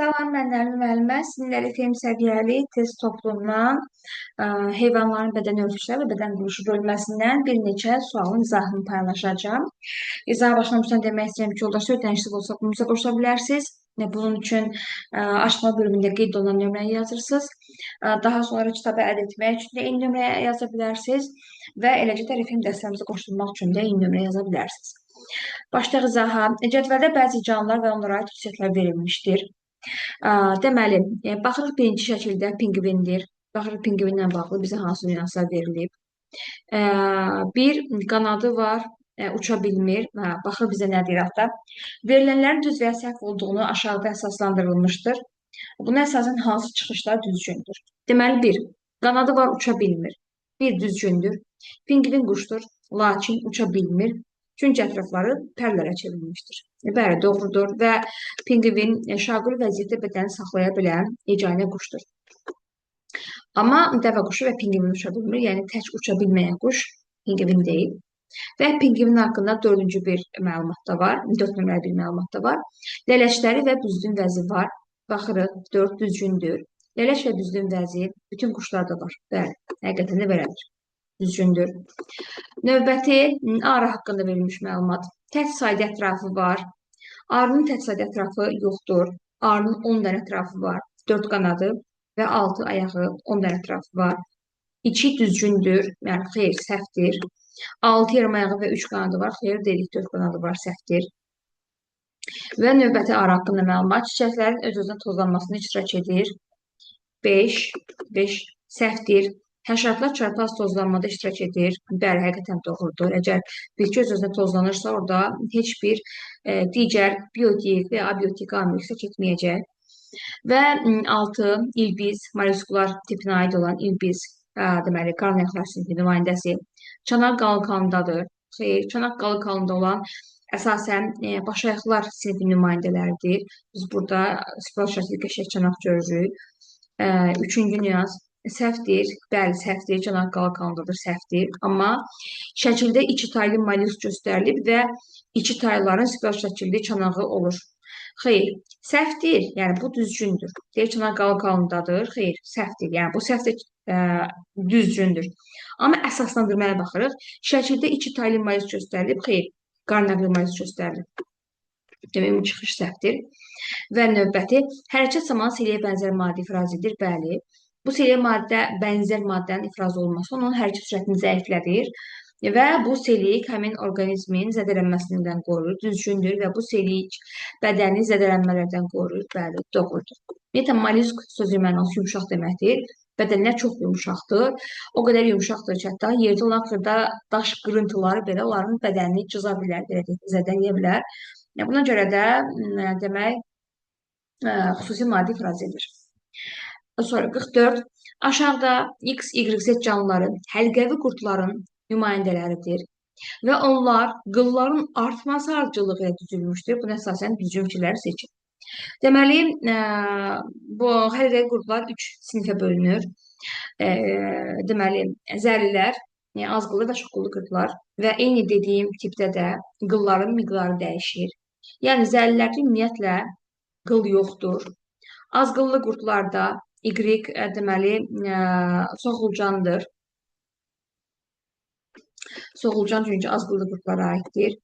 Salam, məndən müəllimə sinirləri FM səviyyəli test toplumdan heyvanların bədən ölçüləri və bədən quruluşu bölməsindən bir neçə sualın izahını paylaşacağım. İzaha başlamışdan demək istəyirəm ki, yoldaşlar ödənişsiz olsa bunu qoşula bilərsiniz. Bunun üçün açma bölümündə qeyd olunan nömrəni yazırsınız. Daha sonra kitabı əldə etmək üçün də eyni nömrəyə yaza bilərsiniz və eləcə də FM dəstəmizi qoşulmaq üçün də eyni nömrəyə yaza bilərsiniz. Başlayaq izaha. Cədvəldə bəzi canlılar və onlara aid xüsusiyyətlər verilmişdir. Deməli, baxırıq birinci şəkildə pinqvindir. Baxırıq pinqvinlə bağlı bizə hansı nüanslar verilib. Bir qanadı var, uça bilmir. Baxır bizə nə deyir hətta. Verilənlərin düz və ya səhv olduğunu aşağıda əsaslandırılmışdır. Buna əsasən hansı çıxışlar düzgündür? Deməli, bir, qanadı var, uça bilmir. Bir düzgündür. Pinqvin quşdur, lakin uça bilmir. Çünki ətrafları pərlərə çevrilmişdir. Bəli, doğrudur və pinqvin şaquli vəziyyətdə bədəni saxlaya bilən yeganə quşdur. Amma dəvə quşu və pinqvin uça bilmir, yəni tək uça bilməyən quş pinqvin deyil. Və pinqvin haqqında dördüncü bir məlumat da var, 4 nömrəli bir məlumat da var. Lələşləri və düzgün vəzi var. Baxırıq, 4 düzgündür. Lələş və düzgün vəzi bütün quşlarda var. Bəli, həqiqətən də belədir. Düzgündür. Növbəti arı haqqında verilmiş məlumat. Tək sayda ətrafı var. Arının tək sayda ətrafı yoxdur. Arının 10 dənə ətrafı var. 4 qanadı və 6 ayağı, 10 dənə ətrafı var. 2 düzgündür, yəni xeyr, səhvdir. 6 yarımayağı və 3 qanadı var. Xeyr, deyilik, 4 qanadı var, səhvdir. Və növbəti arı haqqında məlumat. Çiçəklərin öz-özünə tozlanmasını iştirak edir. 5 səhvdir. Həşəratlar çarpaz tozlanmada iştirak edir. Bəli, həqiqətən doğrudur. Əgər bitki öz-özünə tozlanırsa, orada heç bir digər biotik və ya abiotik amil iştirak etməyəcək. Və 6 ilbiz, molekulyar tipinə aid olan ilbiz, deməli, qarnıyarıqlar sinfi nümayəndəsi çanaq qalıqlarındadır. Xeyr, çanaq qalıqlarında olan əsasən başayaqlar sinfi nümayəndələridir. Biz burada spiral şəkildə qəşəng çanaq görürük. Üçüncü nüans səhvdir. Bəli, səhvdir. Çanaq qalıqlarındadır, səhvdir. Amma şəkildə iki taylı mollyusk göstərilib və iki tayların spiral şəkilli çanağı olur. Xeyr, səhvdir. Yəni bu düzgündür. Deyir, çanaq qalıqlarındadır. Xeyr, səhvdir. Yəni bu səhvdir, düzgündür. Amma əsaslandırmaya baxırıq. Şəkildə iki taylı mollyusk göstərilib. Xeyr, qarnaqlı mollyusk göstərilib. Demək, bu çıxış səhvdir. Və növbəti, hərəkət zamanı seliyə bənzər maddə ifraz edir. Bəli, bu seliyə bənzər maddənin ifraz olunması onun hərəkət sürətini zəiflədir və bu selik həmin orqanizmin zədələnməsindən qoruyur, düzgündür və bu selik bədəni zədələnmələrdən qoruyur. Bəli, doğrudur. Ümumiyyətlə, mollyusk sözü mənası yumşaq deməkdir. Bədənlər çox yumşaqdır. O qədər yumşaqdır ki, hətta yerdə olan xırda daş qırıntıları belə onların bədənini cıza bilər, zədələyə bilər. Buna görə də demək, xüsusi maddə ifraz edir. Sonra 44. Aşağıda X, Y, Z canlıların həlqəvi qurdların nümayəndələridir və onlar qılların artması ardıcılığı ilə düzülmüşdür. Buna əsasən düzgün fikirləri seçin. Deməli, bu həlqəvi qurdlar 3 sinifə bölünür. Deməli, zərlilər, azqıllı və çoxqıllı qurdlar və eyni dediyim tipdə də qılların miqdarı dəyişir. Yəni, zərlilərdə ümumiyyətlə qıl yoxdur. Azqıllı qurdlarda Y, deməli, soxulcandır. Soxulcan çünki azqıllı qurdlara aiddir.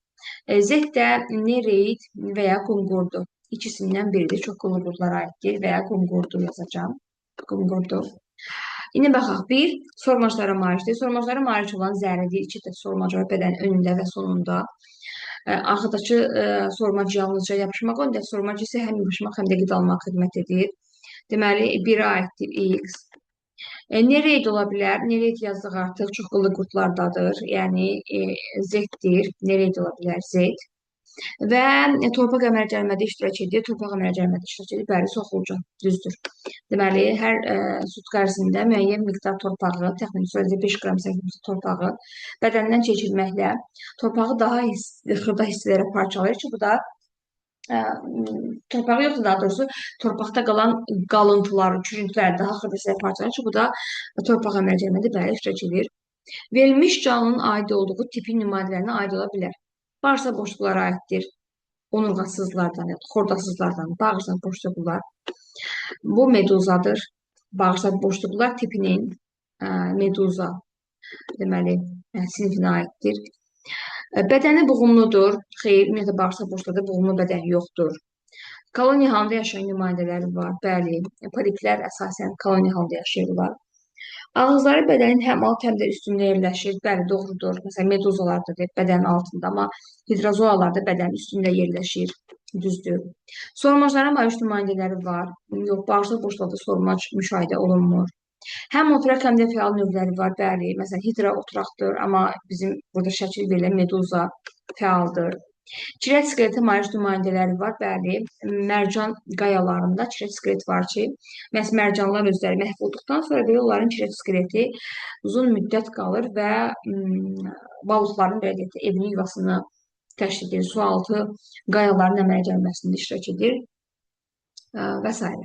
Z də nereid və ya qunqurdur. İkisindən biridir. Çoxqıllı qurdlara aiddir və ya qunqurdur yazacağım. Qunqurdur. İndi baxaq. 1. Sormaclara malikdir. Sormaclara malik olan zərlidir. 2 də sormac var bədənin önündə və sonunda. Arxadakı sormac yalnızca yapışmaq, öndə sormac isə həm yapışmaq, həm də qida almaq xidmət edir. Deməli, 1-ə aiddir X. Nereid ola bilər? Nereid yazdıq artıq çoxqıllı qurdlardadır. Yəni, Z-dir. Nereid ola bilər Z. Və torpaq əmələ gəlmədə iştirak edir. Torpaq əmələ gəlmədə iştirak edir. Bəli, soxulcan, düzdür. Deməli, hər sutka ərzində müəyyən miqdar torpağı, təxminən sürəcə 5 qram 8 torpağı bədəndən keçirməklə torpağı daha xırda hissələrə parçalayır ki, bu da torpağı yoxdur, daha doğrusu torpaqda qalan qalıntılar, çürüntülər daha xırda hissələrə parçalayır ki, bu da torpaq əmələ gəlmədə bəli iştirak edir. Verilmiş canlının aid olduğu tipin nümayəndələrinə aid ola bilər. Varsa boşluqlara aiddir. onurğasızlardan, xordasızlardan bağırsak boşluqlar. Bu meduzadır. Bağırsak boşluqlar tipinin meduza deməli sinifinə aiddir. Bədəni buğumludur. Xeyr, ümumiyyətlə bağırsaq boşluğunda buğumlu bədən yoxdur. Koloniya halında yaşayan nümayəndələri var. Bəli, poliplər əsasən koloniya halında yaşayırlar. Ağızları bədənin həm alt, həm də üstündə yerləşir. Bəli, doğrudur. Məsələn, meduzalarda bədənin altında, amma hidrozoalarda bədənin üstündə yerləşir. Düzdür. Sormaclara malik nümayəndələri var. Yox, bağırsaq boşluğunda sormac müşahidə olunmur. Həm oturaq, həm də fəal növləri var. Bəli, məsələn, hidra oturaqdır, amma bizim burada şəkil verilən meduza fəaldır. Çirək skeleti malik nümayəndələri var. Bəli, mərcan qayalarında çirək skelet var ki, məhz mərcanlar özləri məhv olduqdan sonra belə onların çirək skeleti uzun müddət qalır və balıqların belə deyək, evini, yuvasını təşkil edir. Sualtı qayaların əmələ gəlməsində iştirak edir və s.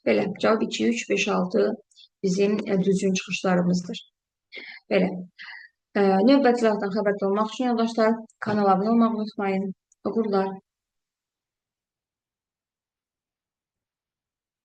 Belə, cavab 2, 3, 5, 6 bizim düzgün çıxışlarımızdır. Belə. Növbəti vaxtdan xəbərdar olmaq üçün yoldaşlar kanala abunə olmağı unutmayın. Uğurlar.